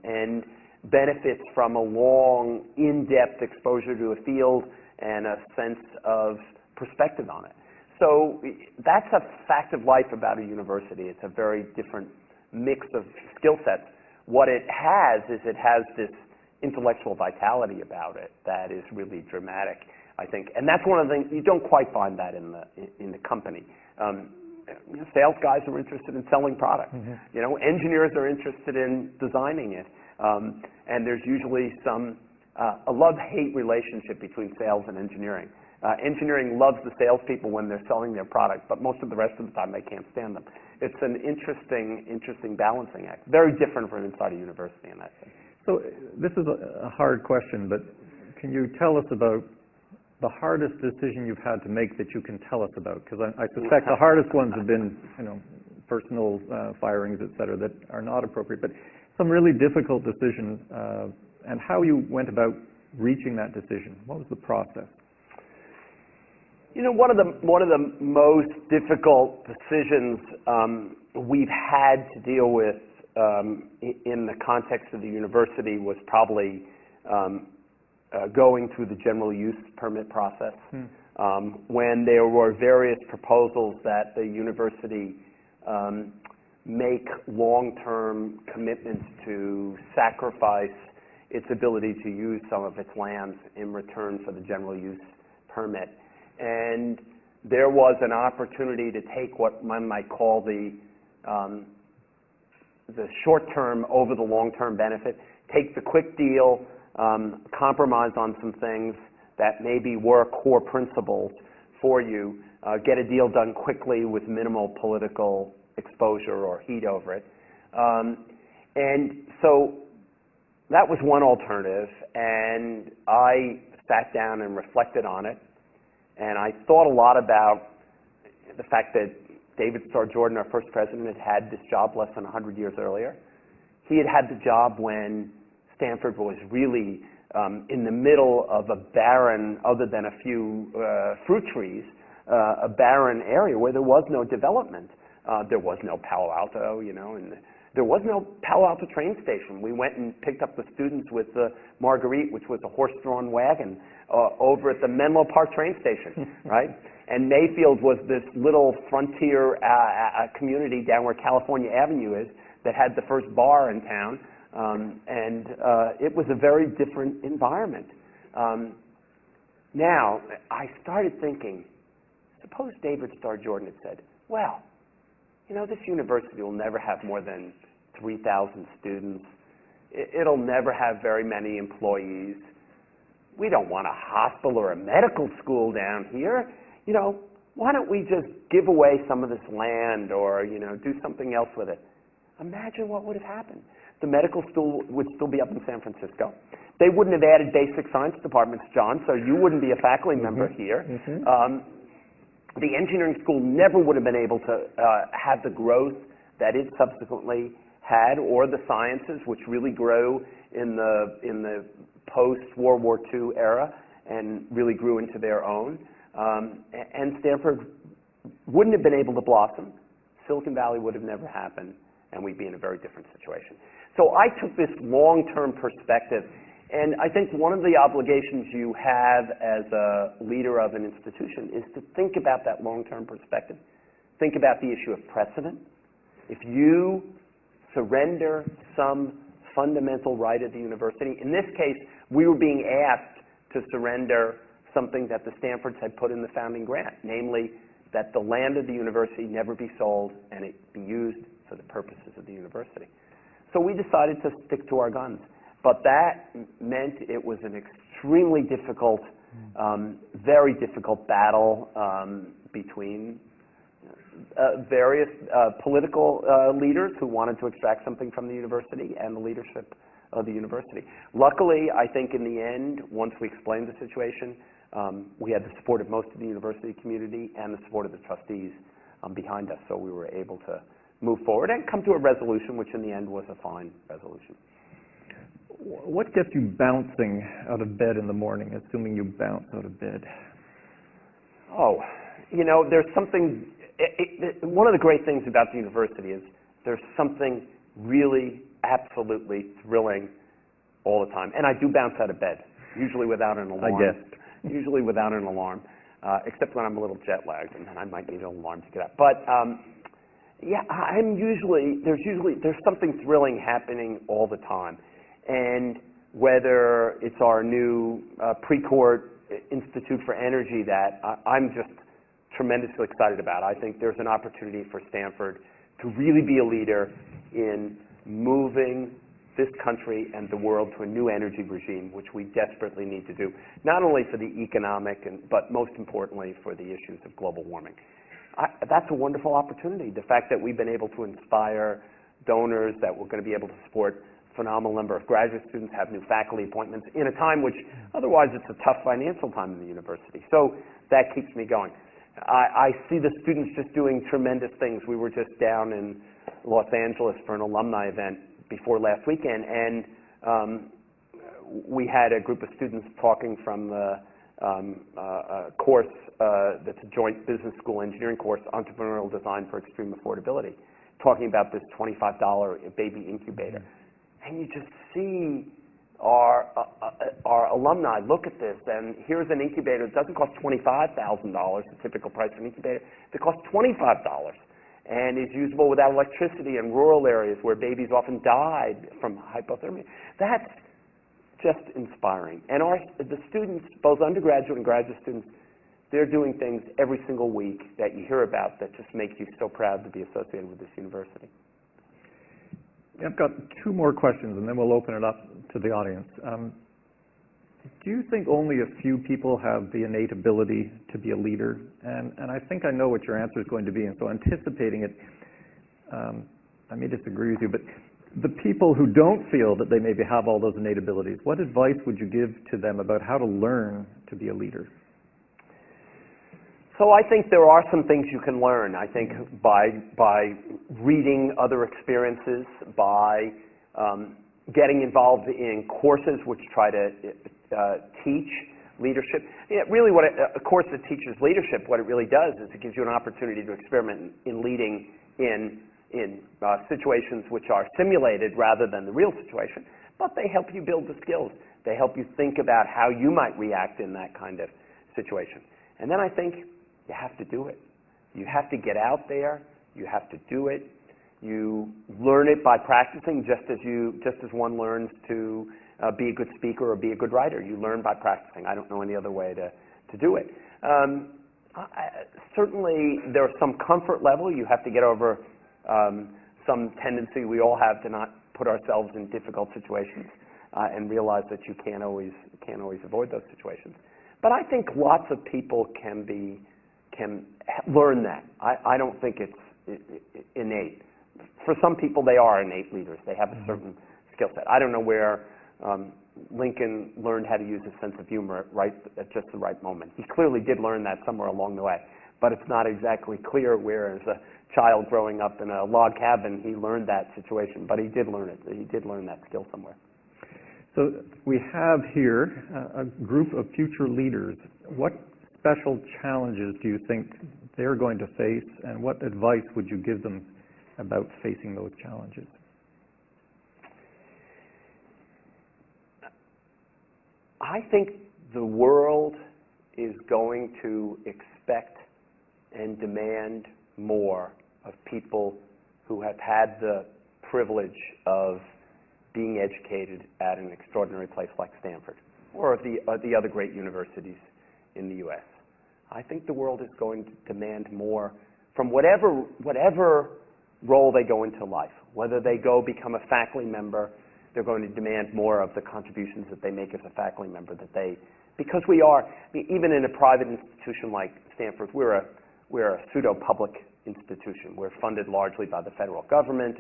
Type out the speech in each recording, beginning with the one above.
and benefits from a long, in-depth exposure to a field and a sense of perspective on it. So that's a fact of life about a university. It's a very different mix of skill sets. What it has is it has this intellectual vitality about it that is really dramatic, I think. And that's one of the things, you don't quite find that in the company. Sales guys are interested in selling products. Mm-hmm. Engineers are interested in designing it. And there's usually a love-hate relationship between sales and engineering. Engineering loves the salespeople when they're selling their product, but most of the rest of the time they can't stand them. It's an interesting balancing act. Very different from inside a university in that sense. So this is a hard question, but can you tell us about the hardest decision you've had to make that you can tell us about? Because I suspect the hardest ones have been, personal firings, et cetera, that are not appropriate. But some really difficult decisions, and how you went about reaching that decision. What was the process? One of the most difficult decisions we've had to deal with in the context of the university was probably going through the general use permit process. When there were various proposals that the university make long-term commitments to sacrifice its ability to use some of its lands in return for the general use permit. And there was an opportunity to take what one might call the short-term over the long-term benefit, take the quick deal, compromise on some things that maybe were core principles for you, get a deal done quickly with minimal political exposure or heat over it. And so that was one alternative, and I sat down and reflected on it. And I thought a lot about the fact that David Starr Jordan, our first president, had this job less than 100 years earlier. He had the job when Stanford was really in the middle of a barren, other than a few fruit trees, a barren area where there was no development. There was no Palo Alto, and there was no Palo Alto train station. We went and picked up the students with the Marguerite, which was a horse-drawn wagon, over at the Menlo Park train station, right? And Mayfield was this little frontier community down where California Avenue is that had the first bar in town, and it was a very different environment. Now, I started thinking, suppose David Starr Jordan had said, well, this university will never have more than 3,000 students. It'll never have very many employees. We don't want a hospital or a medical school down here. Why don't we just give away some of this land or, do something else with it? Imagine what would have happened. The medical school would still be up in San Francisco. They wouldn't have added basic science departments, John, so you wouldn't be a faculty member here. The engineering school never would have been able to have the growth that it subsequently had, or the sciences, which really grew in the post-World War II era and really grew into their own. And Stanford wouldn't have been able to blossom. Silicon Valley would have never happened, and we'd be in a very different situation. So I took this long-term perspective, and I think one of the obligations you have as a leader of an institution is to think about that long-term perspective. Think about the issue of precedent. If you surrender some fundamental right of the university, in this case, we were being asked to surrender something that the Stanfords had put in the founding grant, namely that the land of the university never be sold and it be used for the purposes of the university. So we decided to stick to our guns. But that meant it was an extremely difficult, very difficult battle between various political leaders who wanted to extract something from the university and the leadership of the university. Luckily, I think in the end, once we explained the situation, we had the support of most of the university community and the support of the trustees behind us, so we were able to move forward and come to a resolution, which in the end was a fine resolution. What gets you bouncing out of bed in the morning, assuming you bounce out of bed? Oh, there's something, one of the great things about the university is there's something really absolutely thrilling all the time. And I do bounce out of bed, usually without an alarm. I guess. Usually without an alarm, except when I'm a little jet lagged, and then I might need an alarm to get up. But yeah, there's something thrilling happening all the time. And whether it's our new Precourt Institute for Energy that I'm just tremendously excited about. I think there's an opportunity for Stanford to really be a leader in moving this country and the world to a new energy regime, which we desperately need to do, not only for the economic, but most importantly for the issues of global warming. That's a wonderful opportunity. The fact that we've been able to inspire donors, that we're going to be able to support a phenomenal number of graduate students, have new faculty appointments in a time which otherwise it's a tough financial time in the university. So that keeps me going. I see the students just doing tremendous things. We were just down in Los Angeles for an alumni event before last weekend, and we had a group of students talking from the course that's a joint business school engineering course, Entrepreneurial Design for Extreme Affordability, talking about this $25 baby incubator. And you just see our alumni look at this, and here's an incubator that doesn't cost $25,000, the typical price of an incubator. It costs $25. And is usable without electricity in rural areas where babies often died from hypothermia. That's just inspiring. And the students, both undergraduate and graduate students, they're doing things every single week that you hear about that just make you so proud to be associated with this university. I've got two more questions, and then we'll open it up to the audience. Do you think only a few people have the innate ability to be a leader? And I think I know what your answer is going to be, and so anticipating it, I may disagree with you, but the people who don't feel that they maybe have all those innate abilities, what advice would you give to them about how to learn to be a leader? So I think there are some things you can learn. I think by reading other experiences, by getting involved in courses which try to teach leadership. Really, a course that teaches leadership, what it really does is it gives you an opportunity to experiment in leading in situations which are simulated rather than the real situation, but they help you build the skills. They help you think about how you might react in that kind of situation. And then I think you have to do it. You have to get out there. You have to do it. You learn it by practicing, just as one learns to be a good speaker or be a good writer. You learn by practicing. I don't know any other way to do it. Certainly, there's some comfort level. You have to get over some tendency we all have to not put ourselves in difficult situations and realize that you can't always avoid those situations. But I think lots of people can learn that. I don't think it's innate. For some people, they are innate leaders. They have a certain skill set. I don't know where Lincoln learned how to use his sense of humor at just the right moment. He clearly did learn that somewhere along the way, but it's not exactly clear where, as a child growing up in a log cabin, he learned that situation, but he did learn it. He did learn that skill somewhere. So we have here a group of future leaders. What special challenges do you think they're going to face, and what advice would you give them about facing those challenges? I think the world is going to expect and demand more of people who have had the privilege of being educated at an extraordinary place like Stanford or the other great universities in the U.S. I think the world is going to demand more from whatever role they go into life. Whether they go become a faculty member, they're going to demand more of the contributions that they make as a faculty member. Because we are, even in a private institution like Stanford, we're a pseudo-public institution. We're funded largely by the federal government.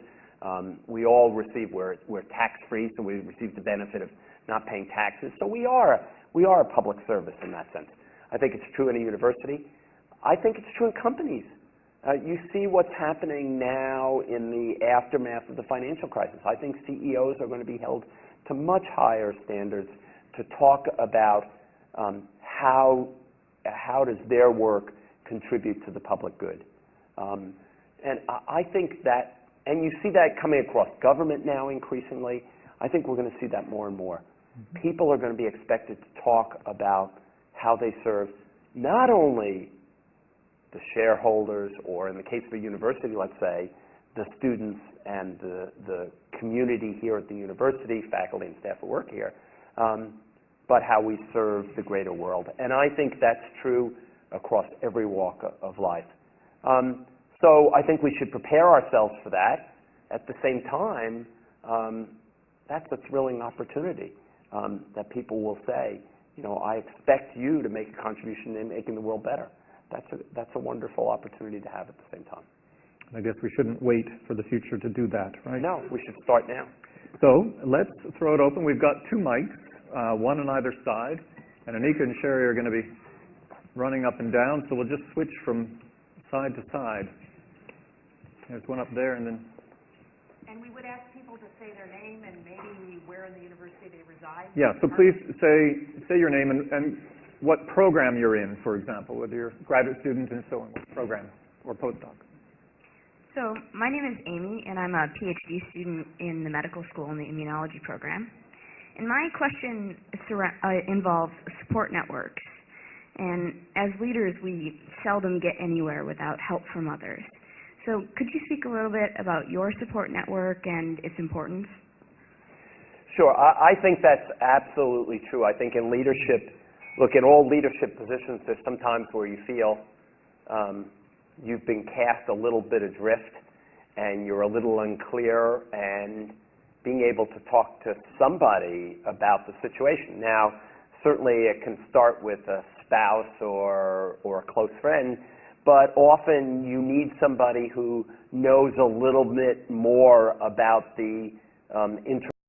We all receive, we're tax-free, so we receive the benefit of not paying taxes. So we are a public service in that sense. I think it's true in a university. I think it's true in companies. You see what's happening now in the aftermath of the financial crisis. I think CEOs are going to be held to much higher standards to talk about how does their work contribute to the public good. And I think that And you see that coming across government now increasingly. I think we're going to see that more and more. People are going to be expected to talk about how they serve not only the shareholders, or in the case of a university, let's say, the students and the community here at the university, faculty and staff who work here, but how we serve the greater world. And I think that's true across every walk of life. So I think we should prepare ourselves for that. At the same time, that's a thrilling opportunity that people will say, you know, I expect you to make a contribution in making the world better. That's a wonderful opportunity to have at the same time. I guess we shouldn't wait for the future to do that, right? No, we should start now. So let's throw it open. We've got 2 mics, one on either side, and Anika and Sherry are going to be running up and down, so we'll just switch from side to side. There's one up there, and then... And we would ask people to say their name and maybe where in the university they reside. Yeah, so please say your name and what program you're in, for example, whether you're a graduate student and so on, what program, or postdoc. So my name is Amy, and I'm a PhD student in the medical school in the immunology program. And my question involves support networks. And as leaders, we seldom get anywhere without help from others. So could you speak a little bit about your support network and its importance? Sure. I think that's absolutely true. I think in leadership, look, in all leadership positions, there's sometimes where you feel you've been cast a little bit adrift and you're a little unclear, and being able to talk to somebody about the situation. Now, certainly it can start with a spouse or a close friend, but often you need somebody who knows a little bit more about the